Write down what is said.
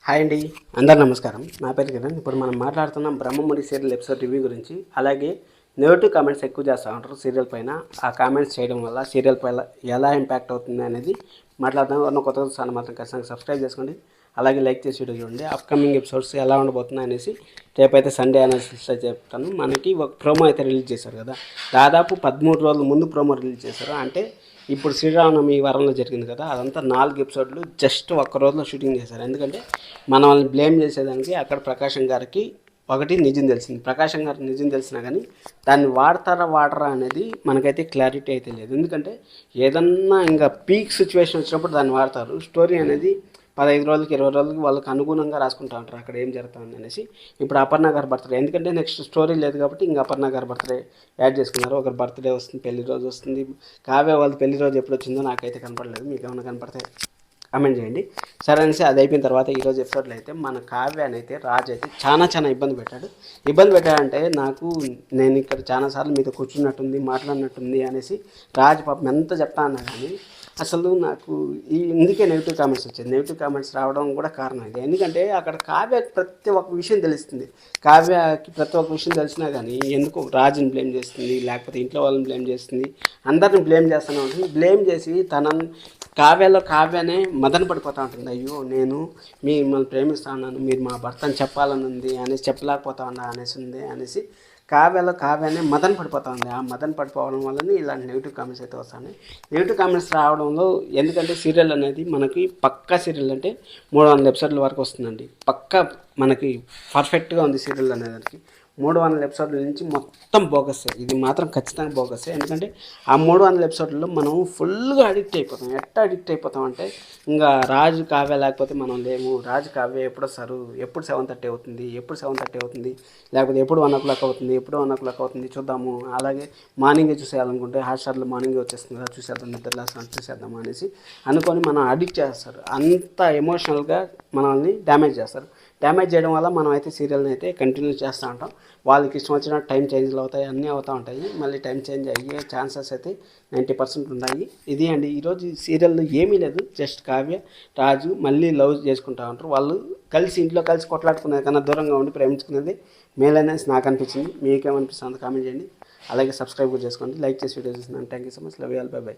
Hi అండి, అందరు నమస్కారం. నా పేరు కిరణ్. ఇప్పుడు మనం మాట్లాడుతున్నాం బ్రహ్మముడి సీరియల్ ఎపిసోడ్ రివ్యూ గురించి. అలాగే నెగటివ్ కామెంట్స్ ఎక్కువ చేస్తూ ఉంటారు సీరియల్ పైన. ఆ కామెంట్స్ చేయడం వల్ల సీరియల్ పైన ఎలా ఇంపాక్ట్ అవుతుంది అనేది మాట్లాడదాం. ఎవరినో కొత్త ఛానల్ మాత్రం ఖచ్చితంగా సబ్స్క్రైబ్ చేసుకోండి. అలాగే లైక్ చేసి వీడియో చూడండి. అప్కమింగ్ ఎపిసోడ్స్ ఎలా ఉండబోతున్నాయి అనేసి రేపైతే సండే అనాలిసిస్ చెప్తాను. మనకి ఒక ప్రోమో అయితే రిలీజ్ చేశారు కదా, దాదాపు 13 రోజుల ముందు ప్రోమో రిలీజ్ చేశారు. అంటే ఇప్పుడు శ్రీరామనవమి వారంలో జరిగింది కదా, అదంతా 4 ఎపిసోడ్లు జస్ట్ ఒక్క రోజులో షూటింగ్ చేశారు. ఎందుకంటే మనల్ని బ్లేమ్ చేసేదానికి అక్కడ ప్రకాశం గారికి ఒకటి నిజం తెలిసింది. ప్రకాశం గారికి నిజం తెలిసినా కానీ దాన్ని వాడరా అనేది మనకైతే క్లారిటీ అయితే లేదు. ఎందుకంటే ఏదన్నా ఇంకా పీక్ సిచ్యువేషన్ వచ్చినప్పుడు దాన్ని వాడతారు. స్టోరీ అనేది 15 రోజులకి 20 రోజులకి వాళ్ళకి అనుగుణంగా రాసుకుంటూ ఉంటారు అక్కడ ఏం జరుగుతుంది అనేసి. ఇప్పుడు అపర్ణ గారి బర్త్డే, ఎందుకంటే నెక్స్ట్ స్టోరీ లేదు కాబట్టి ఇంకా అపర్ణ గారి బర్త్డే యాడ్ చేసుకున్నారు. ఒకరి బర్త్డే వస్తుంది, పెళ్లి రోజు వస్తుంది. కావ్య వాళ్ళ పెళ్లి రోజు ఎప్పుడు వచ్చిందో నాకైతే కనపడలేదు. మీకు ఏమైనా కనపడితే కమెంట్ చేయండి. సరే అనేసి అది అయిపోయిన తర్వాత ఈరోజు ఎపిసోడ్లో అయితే మన కావ్యాన్ని అయితే రాజు అయితే చాలా ఇబ్బంది పెట్టాడంటే నేను ఇక్కడ చాలాసార్లు మీతో కూర్చున్నట్టుంది, మాట్లాడినట్టుంది అనేసి రాజు పాపం ఎంత చెప్తా అన్నా కానీ అసలు నాకు ఇందుకే నెగిటివ్ కామెంట్స్ వచ్చాయి. నెగిటివ్ కామెంట్స్ రావడం కూడా కారణం ఇది. ఎందుకంటే అక్కడ కావ్యకి ప్రతి ఒక్క విషయం తెలుస్తుంది. కావ్యకి ప్రతి ఒక్క విషయం తెలిసినా కానీ ఎందుకు రాజుని బ్లేమ్ చేస్తుంది, లేకపోతే ఇంట్లో వాళ్ళని బ్లేమ్ చేస్తుంది, అందరిని బ్లేమ్ చేస్తూనే ఉంటుంది. బ్లేమ్ చేసి కావ్యనే మదన పడిపోతూ ఉంటుంది. అయ్యో నేను మిమ్మల్ని ప్రేమిస్తున్నాను, మీరు మా భర్తని చెప్పాలని ఉంది అనేసి చెప్పలేకపోతా ఉన్నా అనేసి కావ్యనే మదన పడిపోతా ఉంది. ఆ మదన పడిపోవడం వల్లనే ఇలాంటి నెగిటివ్ కామెంట్స్ అయితే వస్తాయి. నెగిటివ్ కామెంట్స్ రావడంలో ఎందుకంటే సీరియల్ అనేది మనకి పక్కా సీరియల్ అంటే 300 ఎపిసోడ్ల వరకు వస్తుందండి. పక్కా మనకి పర్ఫెక్ట్గా ఉంది సీరియల్ అనేదానికి. 300 ఎపిసోడ్ల నుంచి మొత్తం బోగస్సే. ఇది మాత్రం ఖచ్చితంగా బోగస్సే. ఎందుకంటే ఆ 300 ఎపిసోడ్లలో మనం ఫుల్గా అడిక్ట్ అయిపోతాం. ఎట్లా అడిక్ట్ అయిపోతాం అంటే ఇంకా రాజు కావ్య లేకపోతే మనం లేము. రాజు కావ్య ఎప్పుడు వస్తారు, ఎప్పుడు 7:30 అవుతుంది, లేకపోతే ఎప్పుడు 1 o'clock అవుతుంది, ఎప్పుడు 1 o'clock అవుతుంది చూద్దాము. అలాగే మార్నింగే చూసేయాలనుకుంటే హాట్స్టార్లో మార్నింగే వచ్చేస్తుంది కదా, చూసేద్దాం, నిద్ర లేస్తాను చూసేద్దాము అనేసి అనుకొని మనం అడిక్ట్ చేస్తారు. అంత ఎమోషనల్గా మనల్ని డ్యామేజ్ చేస్తారు. డ్యామేజ్ చేయడం వల్ల మనం అయితే సీరియల్ని అయితే కంటిన్యూ చేస్తూ ఉంటాం. వాళ్ళకి ఇష్టం వచ్చిన టైం చేంజ్లు అవుతాయి, అన్నీ అవుతూ ఉంటాయి. మళ్ళీ టైం చేంజ్ అయ్యే ఛాన్సెస్ అయితే 90% ఉన్నాయి. ఇది అండి ఈరోజు సీరియల్లో ఏమీ లేదు. జస్ట్ కావ్య రాజు మళ్ళీ లవ్ చేసుకుంటూ ఉంటారు. వాళ్ళు ఇంట్లో కలిసి కొట్లాడుకునేది కన్నా దూరంగా ఉండి ప్రేమించుకునేది మేలనేసి నాకు అనిపించింది. మీకేమనిపిస్తుంది కామెంట్ చేయండి. అలాగే సబ్స్క్రైబ్ కూడా చేసుకోండి. లైక్ చేసి వీడియో చూస్తున్నాను. Thank you so much. Love you all. By by.